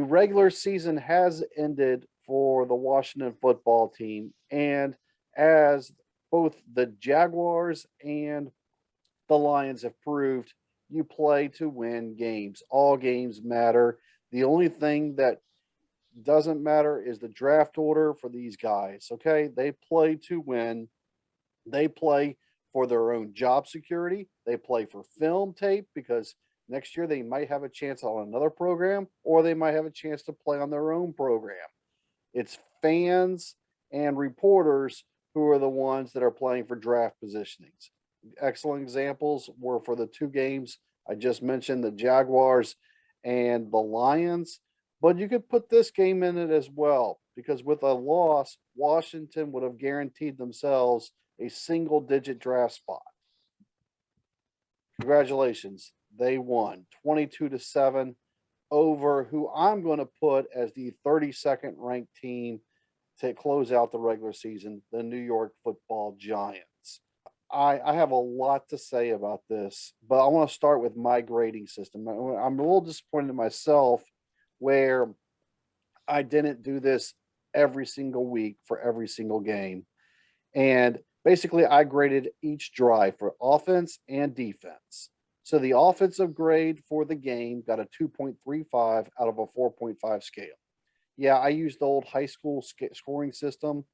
regular season has ended for the Washington football team. And as both the Jaguars and the Lions have proved, you play to win games. All games matter. The only thing that doesn't matter is the draft order for these guys. Okay. They play to win. They play for their own job security. They play for film tape because next year they might have a chance on another program or they might have a chance to play on their own program. It's fans and reporters who are the ones that are playing for draft positionings. Excellent examples were for the two games I just mentioned, the Jaguars and the Lions. But you could put this game in it as well, because with a loss, Washington would have guaranteed themselves a single digit draft spot. Congratulations. They won 22-7 over who I'm going to put as the 32nd ranked team to close out the regular season, the New York Football Giants. I have a lot to say about this, but I want to start with my grading system. I'm a little disappointed in myself where I didn't do this every single week for every single game. And basically, I graded each drive for offense and defense. So the offensive grade for the game got a 2.35 out of a 4.5 scale. Yeah, I used the old high school scoring system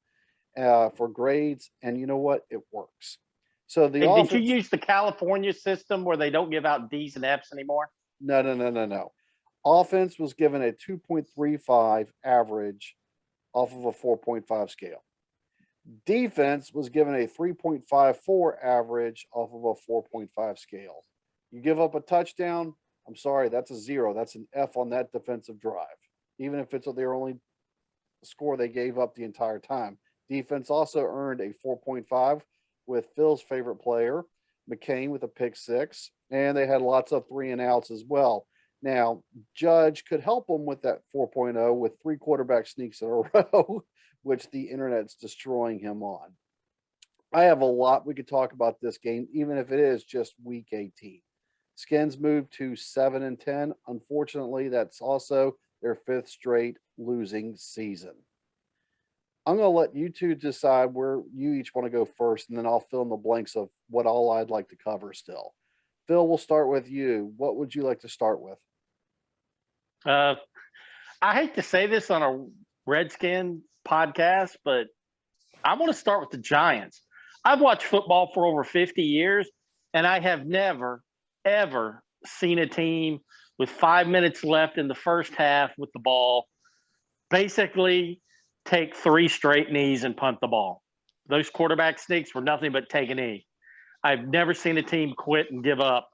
for grades, and you know what? It works. So the Hey, did you offense, use the California system where they don't give out D's and F's anymore? no. Offense was given a 2.35 average off of a 4.5 scale. Defense was given a 3.54 average off of a 4.5 scale. You give up a touchdown, I'm sorry, that's a zero. That's an F on that defensive drive, even if it's their only score they gave up the entire time. Defense also earned a 4.5 with Phil's favorite player, McCain, with a pick six, and they had lots of 3-and-outs as well. Now, Judge could help them with that 4.0 with 3 quarterback sneaks in a row, which the internet's destroying him on. I have a lot we could talk about this game, even if it is just week 18. Skins moved to 7-10. Unfortunately, that's also their 5th straight losing season. I'm going to let you two decide where you each want to go first, and then I'll fill in the blanks of what all I'd like to cover still. Phil, we'll start with you. What would you like to start with? I hate to say this on a Redskin podcast, but I want to start with the Giants. I've watched football for over 50 years, and I have never, ever seen a team with 5 minutes left in the first half with the ball basically take 3 straight knees and punt the ball. Those quarterback sneaks were nothing but take a knee. I've never seen a team quit and give up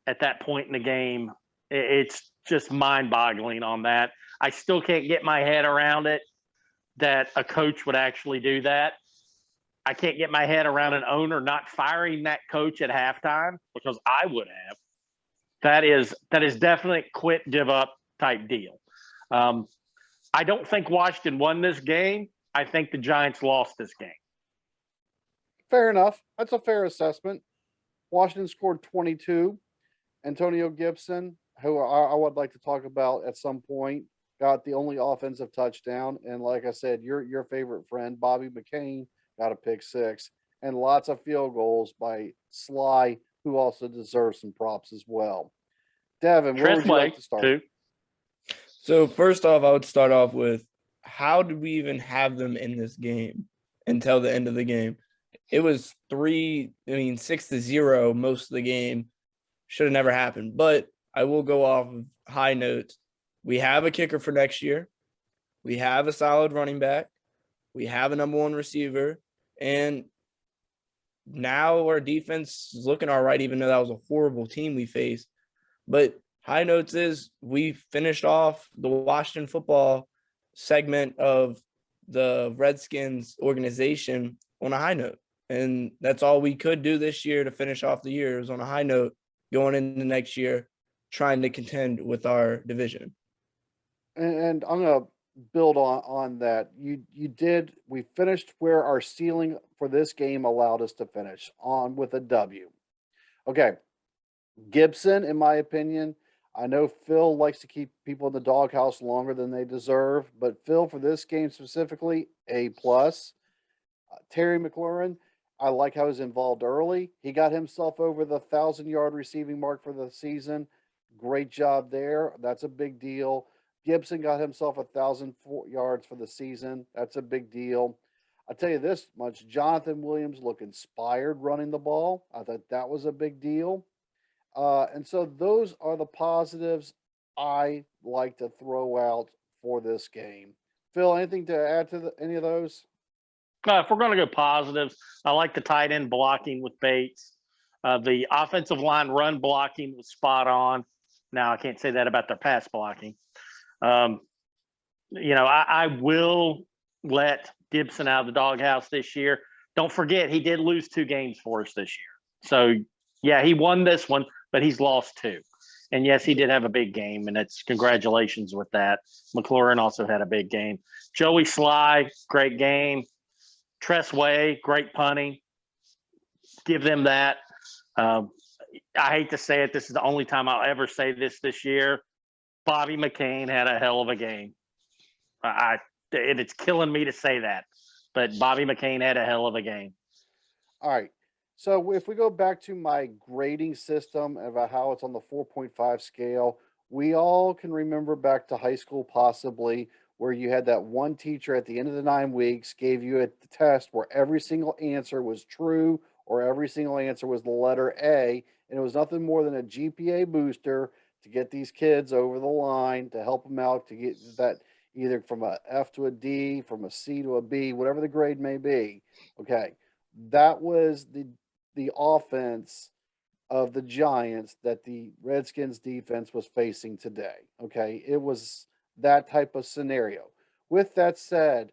at that point in the game. It's just mind-boggling on that. I still can't get my head around it that a coach would actually do that. I can't get my head around an owner not firing that coach at halftime, because I would have. That is definitely quit, give up type deal. I don't think Washington won this game. I think the Giants lost this game. Fair enough. That's a fair assessment. Washington scored 22. Antonio Gibson, who I would like to talk about at some point, got the only offensive touchdown. And like I said, your favorite friend, Bobby McCain, got a pick six. And lots of field goals by Sly, who also deserves some props as well. Devin, where would you like to start? Too. So first off, I would start off with, how did we even have them in this game until the end of the game? It was 6-0 most of the game. Should have never happened. But I will go off of high notes. We have a kicker for next year. We have a solid running back. We have a number 1 receiver. And now our defense is looking all right, even though that was a horrible team we faced. But high notes is we finished off the Washington football segment of the Redskins organization on a high note. And that's all we could do this year to finish off the year, is on a high note going into next year, trying to contend with our division. And I'm going to build on that. We finished where our ceiling for this game allowed us to finish, on with a W. Okay. Gibson, in my opinion, I know Phil likes to keep people in the doghouse longer than they deserve, but Phil, for this game specifically, A plus. Terry McLaurin, I like how he's involved early. He got himself over the 1,000-yard receiving mark for the season. Great job there. That's a big deal. Gibson got himself 1,000 yards for the season. That's a big deal. I'll tell you this much, Jonathan Williams looked inspired running the ball. I thought that was a big deal. And so those are the positives I like to throw out for this game. Phil, anything to add to any of those? If we're going to go positives, I like the tight end blocking with Bates. The offensive line run blocking was spot on. Now, I can't say that about their pass blocking. I will let Gibson out of the doghouse this year. Don't forget, he did lose 2 games for us this year. So, yeah, he won this one, but he's lost 2. And yes, he did have a big game, and it's congratulations with that. McLaurin also had a big game. Joey Sly, great game. Tress Way, great punting. Give them that. I hate to say it. This is the only time I'll ever say this year. Bobby McCain had a hell of a game. It's killing me to say that, but Bobby McCain had a hell of a game. All right. So if we go back to my grading system about how it's on the 4.5 scale, we all can remember back to high school possibly where you had that one teacher at the end of the 9 weeks gave you a test where every single answer was true or every single answer was the letter A, and it was nothing more than a GPA booster to get these kids over the line, to help them out, to get that either from a F to a D, from a C to a B, whatever the grade may be. Okay. That was the offense of the Giants that the Redskins defense was facing today. Okay. It was that type of scenario. With that said,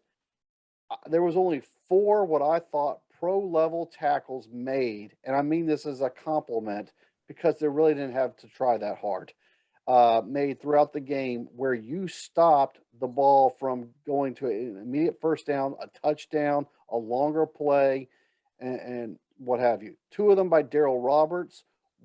there was only 4 what I thought pro level tackles made, and I mean this as a compliment because they really didn't have to try that hard. Made throughout the game where you stopped the ball from going to an immediate first down, a touchdown, a longer play, and what have you. 2 of them by Daryl Roberts.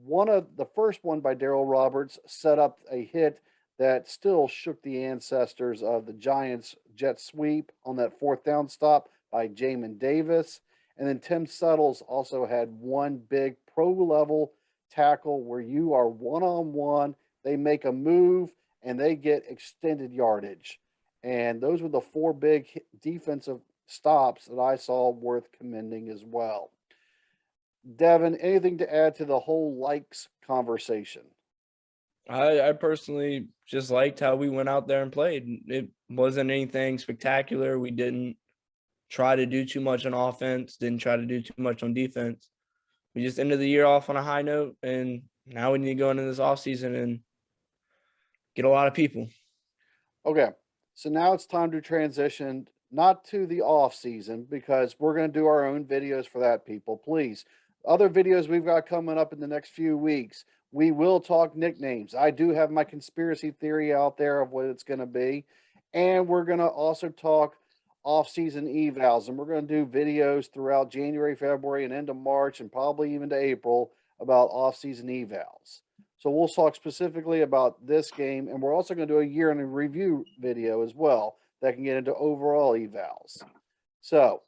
The first one by Daryl Roberts set up a hit that still shook the ancestors of the Giants jet sweep on that 4th down stop by Jamin Davis. And then Tim Suttles also had one big pro level tackle where you are one-on-one. They make a move and they get extended yardage. And those were the 4 big defensive stops that I saw worth commending as well. Devin, anything to add to the whole likes conversation? I personally just liked how we went out there and played. It wasn't anything spectacular. We didn't try to do too much on offense, didn't try to do too much on defense. We just ended the year off on a high note, and now we need to go into this offseason and get a lot of people. Okay, so now it's time to transition not to the off season because we're going to do our own videos for that, people. Please, other videos we've got coming up in the next few weeks, we will talk nicknames. I do have my conspiracy theory out there of what it's going to be, and we're going to also talk off-season evals, and we're going to do videos throughout January, February, and into March, and probably even to April about off-season evals. So we'll talk specifically about this game, and we're also going to do a year in a review video as well that can get into overall evals. So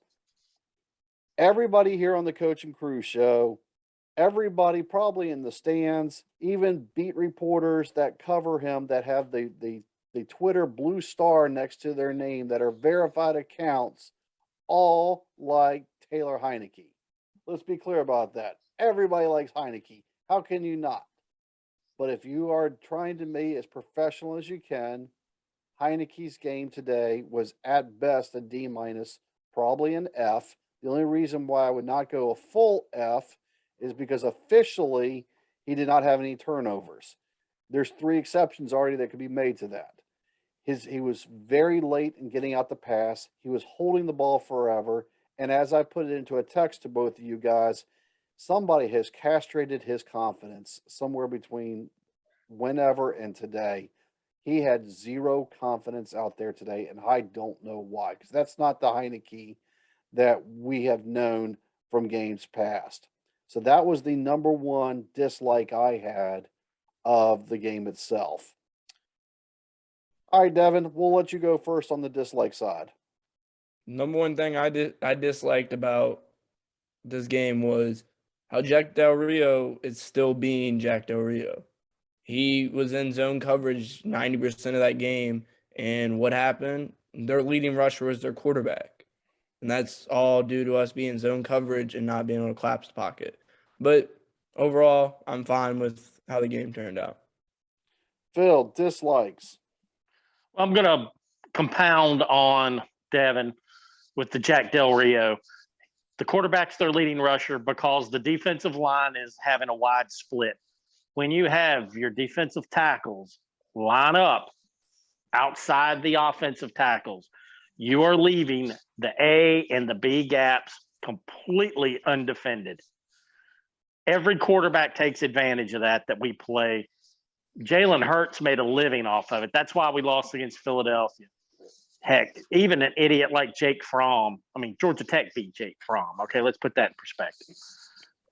everybody here on the Coach and Crew Show, everybody probably in the stands, even beat reporters that cover him that have the Twitter blue star next to their name that are verified accounts, all like Taylor Heineke. Let's be clear about that. Everybody likes Heineke. How can you not? But if you are trying to be as professional as you can, Heineke's game today was at best a D minus, probably an F. The only reason why I would not go a full F is because officially he did not have any turnovers. There's 3 exceptions already that could be made to that. He was very late in getting out the pass. He was holding the ball forever. And as I put it into a text to both of you guys, somebody has castrated his confidence somewhere between whenever and today. He had 0 confidence out there today, and I don't know why, because that's not the Heineke that we have known from games past. So that was the number 1 dislike I had of the game itself. All right, Devin, we'll let you go first on the dislike side. Number one thing I disliked about this game was how Jack Del Rio is still being Jack Del Rio. He was in zone coverage 90% of that game, and what happened? Their leading rusher was their quarterback. And that's all due to us being zone coverage and not being able to collapse the pocket. But overall, I'm fine with how the game turned out. Phil, dislikes. I'm going to compound on Devin with the Jack Del Rio. The quarterback's their leading rusher because the defensive line is having a wide split. When you have your defensive tackles line up outside the offensive tackles, you are leaving the A and the B gaps completely undefended. Every quarterback takes advantage of that we play. Jalen Hurts made a living off of it. That's why we lost against Philadelphia. Heck, even an idiot like Jake Fromm. I mean, Georgia Tech beat Jake Fromm. Okay, let's put that in perspective.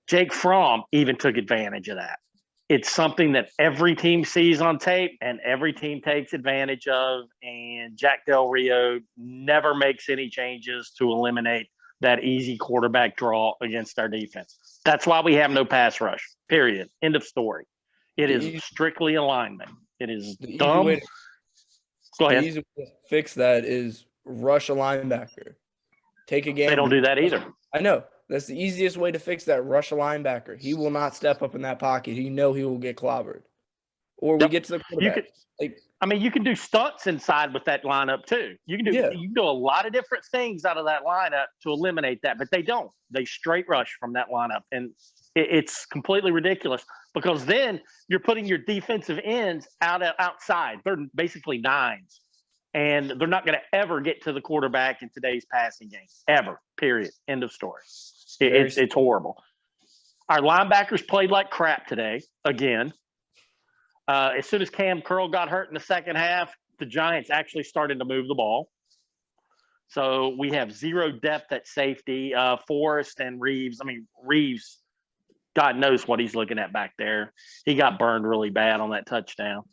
Jake Fromm even took advantage of that. It's something that every team sees on tape and every team takes advantage of. And Jack Del Rio never makes any changes to eliminate that easy quarterback draw against our defense. That's why we have no pass rush, period. End of story. It is strictly alignment. It is dumb. Go ahead. The easy way to fix that is rush a linebacker. Take a game. They don't do that either. I know. That's the easiest way to fix that. Rush a linebacker. He will not step up in that pocket. He will get clobbered. Or we get to the quarterback. You can do stunts inside with that lineup too. You can do a lot of different things out of that lineup to eliminate that, but they don't. They straight rush from that lineup, and it's completely ridiculous because then you're putting your defensive ends outside. They're basically nines, and they're not going to ever get to the quarterback in today's passing game ever. Period. End of story. It's horrible. Our linebackers played like crap today again. As soon as Cam Curl got hurt in the second half, the Giants actually started to move the ball. So we have zero depth at safety. Forrest and Reeves. Reeves, God knows what he's looking at back there. He got burned really bad on that touchdown.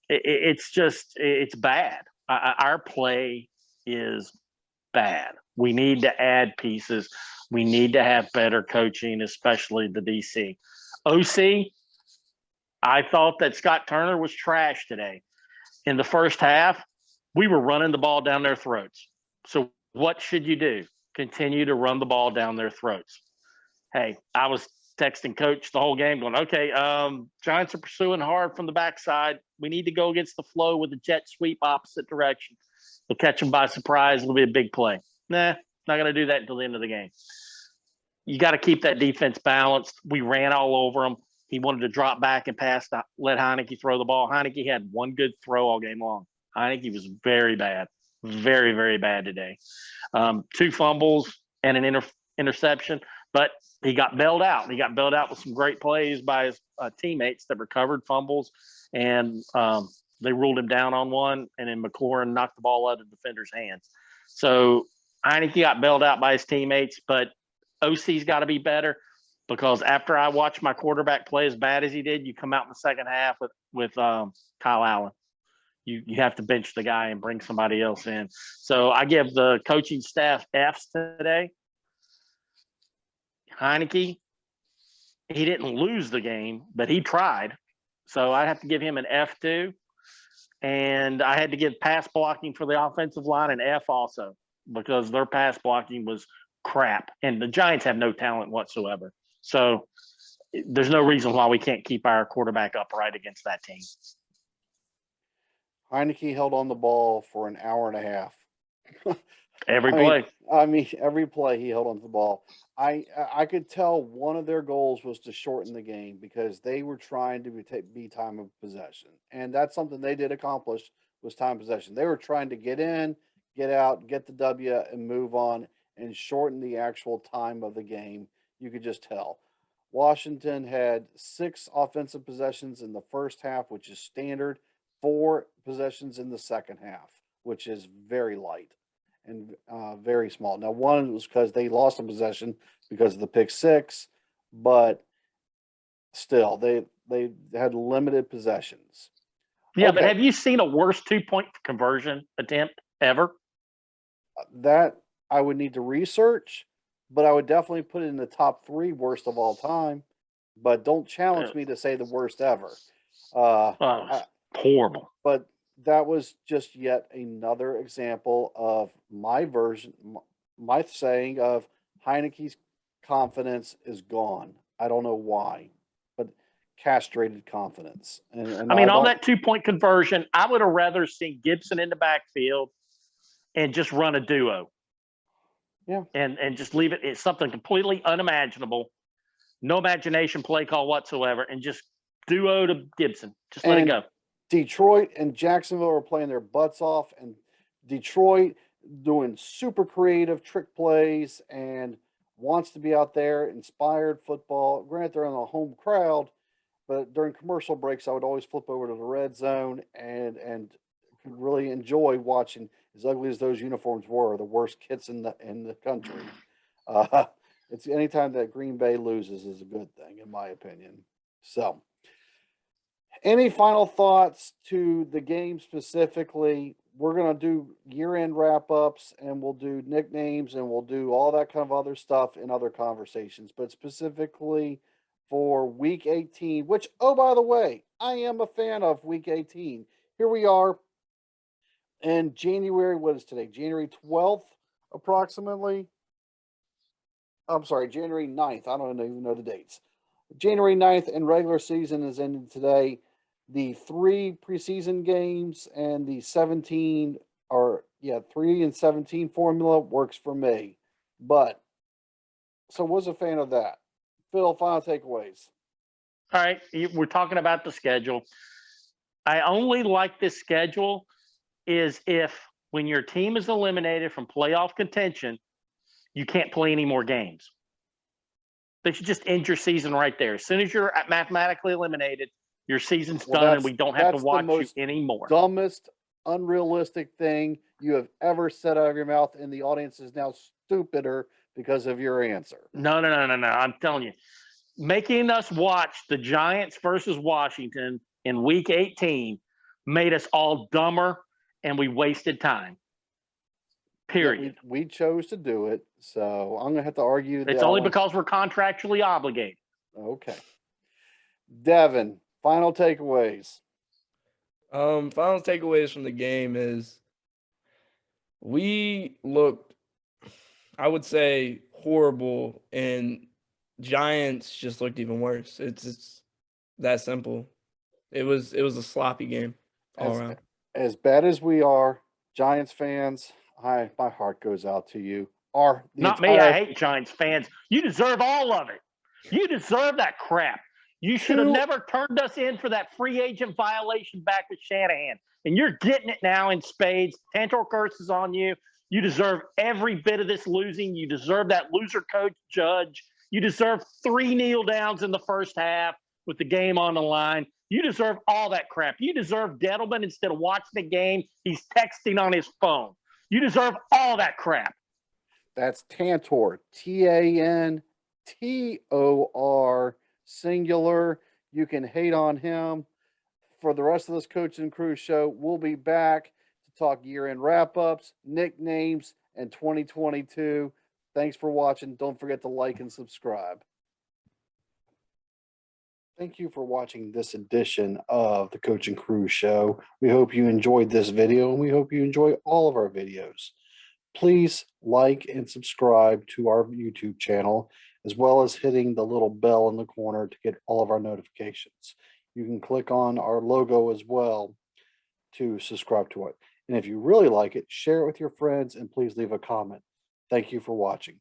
It's bad. Our play is bad. We need to add pieces. We need to have better coaching, especially the DC. OC, I thought that Scott Turner was trash today. In the first half, we were running the ball down their throats. So what should you do? Continue to run the ball down their throats. Hey, I was texting coach the whole game going, okay, Giants are pursuing hard from the backside. We need to go against the flow with a jet sweep opposite direction. We'll catch them by surprise. It'll be a big play. Nah, not going to do that until the end of the game. You got to keep that defense balanced. We ran all over them. He wanted to drop back and pass, let Heineke throw the ball. Heineke had one good throw all game long. Heineke was very bad, very, very bad today. 2 fumbles and an interception, but he got bailed out. He got bailed out with some great plays by his teammates that recovered fumbles, and they ruled him down on one, and then McLaurin knocked the ball out of the defender's hands. So Heineke got bailed out by his teammates, but OC's got to be better. Because after I watched my quarterback play as bad as he did, you come out in the second half with Kyle Allen. You have to bench the guy and bring somebody else in. So I give the coaching staff Fs today. Heineke, he didn't lose the game, but he tried. So I have to give him an F too. And I had to give pass blocking for the offensive line an F also because their pass blocking was crap. And the Giants have no talent whatsoever. So there's no reason why we can't keep our quarterback upright against that team. Heineke held on the ball for an hour and a half. Every play. Every play he held on to the ball. I could tell one of their goals was to shorten the game because they were trying to be time of possession. And that's something they did accomplish was time possession. They were trying to get in, get out, get the W, and move on and shorten the actual time of the game. You could just tell. Washington had 6 offensive possessions in the first half, which is standard, 4 possessions in the second half, which is very light and very small. Now, one was because they lost a possession because of the pick 6, but still, They had limited possessions. Yeah, but Okay. have you seen a worse 2-point conversion attempt ever? That I would need to research, but I would definitely put it in the top 3 worst of all time. But don't challenge me to say the worst ever. Oh, I, horrible. but that was just yet another example of my version, my saying of Heineke's confidence is gone. I don't know why, but castrated confidence. And I mean, I on don't. that 2-point conversion, I would have rather seen Gibson in the backfield and just run a duo. Yeah. And just leave it. It's something completely unimaginable. No imagination play call whatsoever. And just duo to Gibson. Just let it And go. Detroit and Jacksonville are playing their butts off, and Detroit doing super creative trick plays and wants to be out there, inspired football. Granted, they're in a home crowd, but during commercial breaks, I would always flip over to the red zone and could really enjoy watching. As ugly as those uniforms were, the worst kits in the country. Uh, it's anytime that Green Bay loses is a good thing, in my opinion. So. Any final thoughts to the game specifically? We're going to do year-end wrap-ups and we'll do nicknames and we'll do all that kind of other stuff in other conversations. But specifically for week 18, which, oh, by the way, I am a fan of week 18. Here we are in January. What is today? January 12th, approximately. I'm sorry, January 9th. I don't even know the dates. January 9th and regular season is ending today. The 3 preseason games and the 17 3 and 17 formula works for me. But so was a fan of that. Phil, final takeaways. All right. We're talking about the schedule. I only like this schedule is if when your team is eliminated from playoff contention, you can't play any more games. They should just end your season right there. As soon as you're mathematically eliminated, your season's done and we don't have to watch you anymore. Dumbest, unrealistic thing you have ever said out of your mouth, and the audience is now stupider because of your answer. No. I'm telling you. Making us watch the Giants versus Washington in week 18 made us all dumber and we wasted time. Period. We chose to do it, so I'm gonna have to argue. It's only because we're contractually obligated. Okay. Devin, final takeaways. Final takeaways from the game is we looked, I would say, horrible, and Giants just looked even worse. It's that simple. It was a sloppy game all around. As bad as we are, Giants fans, my heart goes out to you. Not me. I hate Giants fans. You deserve all of it. You deserve that crap. You should have never turned us in for that free agent violation back with Shanahan. And you're getting it now in spades. Tantor curse is on you. You deserve every bit of this losing. You deserve that loser coach Judge. You deserve 3 kneel downs in the first half with the game on the line. You deserve all that crap. You deserve Gettleman, instead of watching the game, he's texting on his phone. You deserve all that crap. That's Tantor, Tantor, singular. You can hate on him. For the rest of this Coach and Crew show, we'll be back to talk year-end wrap-ups, nicknames, and 2022. Thanks for watching. Don't forget to like and subscribe. Thank you for watching this edition of the Coach and Crew show. We hope you enjoyed this video, and we hope you enjoy all of our videos. Please like and subscribe to our YouTube channel, as well as hitting the little bell in the corner to get all of our notifications. You can click on our logo as well to subscribe to it. And if you really like it, share it with your friends and please leave a comment. Thank you for watching.